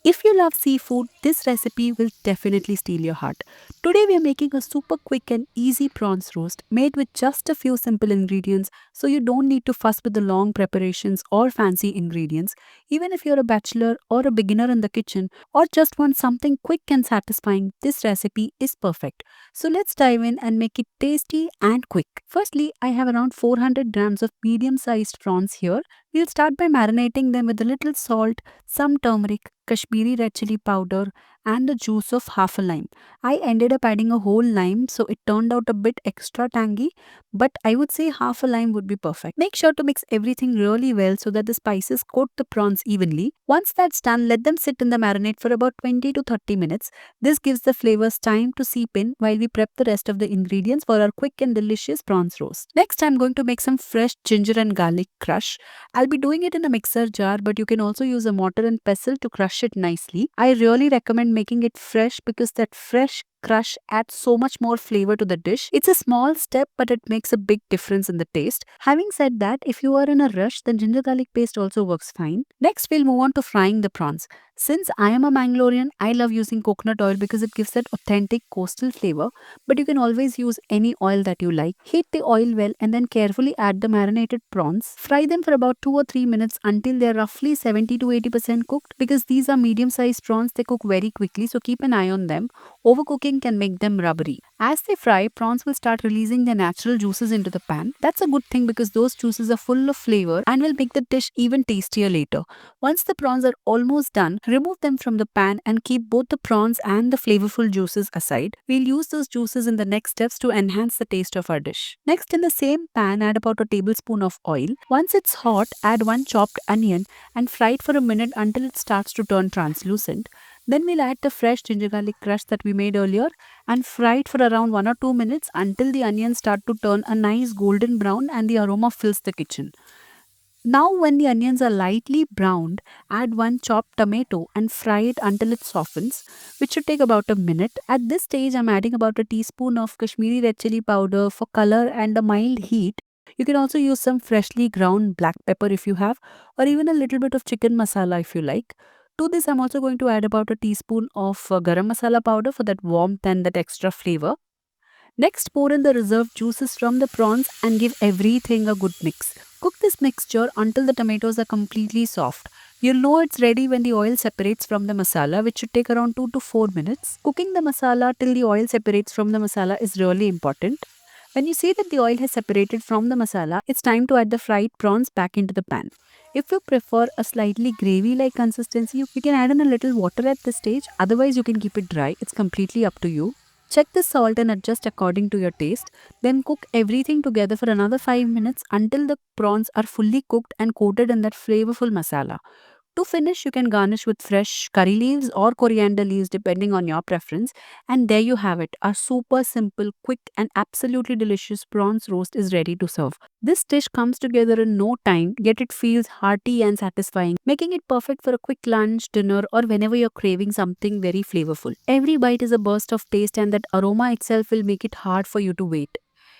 If you love seafood, this recipe will definitely steal your heart. Today we are making a super quick and easy prawns roast made with just a few simple ingredients, so you don't need to fuss with the long preparations or fancy ingredients. Even if you're a bachelor or a beginner in the kitchen or just want something quick and satisfying, this recipe is perfect. So let's dive in and make it tasty and quick. Firstly, I have around 400 grams of medium sized prawns here. We'll start by marinating them with a little salt, some turmeric, Kashmiri red chili powder, and the juice of half a lime. I ended up adding a whole lime, so it turned out a bit extra tangy, but I would say half a lime would be perfect. Make sure to mix everything really well so that the spices coat the prawns evenly. Once that's done, let them sit in the marinade for about 20 to 30 minutes. This gives the flavors time to seep in while we prep the rest of the ingredients for our quick and delicious prawns roast. Next, I'm going to make some fresh ginger and garlic crush. I'll be doing it in a mixer jar, but you can also use a mortar and pestle to crush it nicely. I really recommend making it fresh because that fresh crush adds so much more flavor to the dish. It's a small step, but it makes a big difference in the taste. Having said that, if you are in a rush, then ginger garlic paste also works fine. Next, we'll move on to frying the prawns. Since I am a Mangalorean, I love using coconut oil because it gives that authentic coastal flavor, but you can always use any oil that you like. Heat the oil well and then carefully add the marinated prawns. Fry them for about 2 or 3 minutes until they're roughly 70 to 80% cooked. Because these are medium sized prawns, they cook very quickly, so keep an eye on them. Overcooking can make them rubbery. As they fry, prawns will start releasing their natural juices into the pan. That's a good thing because those juices are full of flavor and will make the dish even tastier later. Once the prawns are almost done, remove them from the pan and keep both the prawns and the flavorful juices aside. We'll use those juices in the next steps to enhance the taste of our dish. Next, in the same pan, add about a tablespoon of oil. Once it's hot, add one chopped onion and fry it for a minute until it starts to turn translucent. Then we'll add the fresh ginger garlic crush that we made earlier and fry it for around 1 or 2 minutes until the onions start to turn a nice golden brown and the aroma fills the kitchen. Now, when the onions are lightly browned, add one chopped tomato and fry it until it softens, which should take about a minute. At this stage, I'm adding about a teaspoon of Kashmiri red chili powder for color and a mild heat. You can also use some freshly ground black pepper if you have, or even a little bit of chicken masala if you like. To this, I'm also going to add about a teaspoon of garam masala powder for that warmth and that extra flavor. Next, pour in the reserved juices from the prawns and give everything a good mix. Cook this mixture until the tomatoes are completely soft. You'll know it's ready when the oil separates from the masala, which should take around 2 to 4 minutes. Cooking the masala till the oil separates from the masala is really important. When you see that the oil has separated from the masala, it's time to add the fried prawns back into the pan. If you prefer a slightly gravy like consistency, you can add in a little water at this stage. Otherwise, you can keep it dry. It's completely up to you. Check the salt and adjust according to your taste. Then cook everything together for another 5 minutes until the prawns are fully cooked and coated in that flavorful masala. To finish, you can garnish with fresh curry leaves or coriander leaves depending on your preference. And there you have it. A super simple, quick, and absolutely delicious prawns roast is ready to serve. This dish comes together in no time, yet it feels hearty and satisfying, making it perfect for a quick lunch, dinner, or whenever you're craving something very flavorful. Every bite is a burst of taste, and that aroma itself will make it hard for you to wait.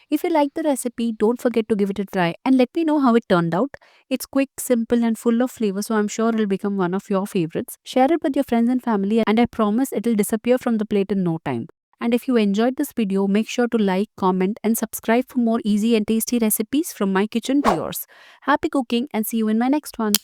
If you like the recipe, don't forget to give it a try and let me know how it turned out. It's quick, simple, and full of flavor, so I'm sure it'll become one of your favorites. Share it with your friends and family, and I promise it'll disappear from the plate in no time. And if you enjoyed this video, make sure to like, comment, and subscribe for more easy and tasty recipes from my kitchen to yours. Happy cooking and see you in my next one.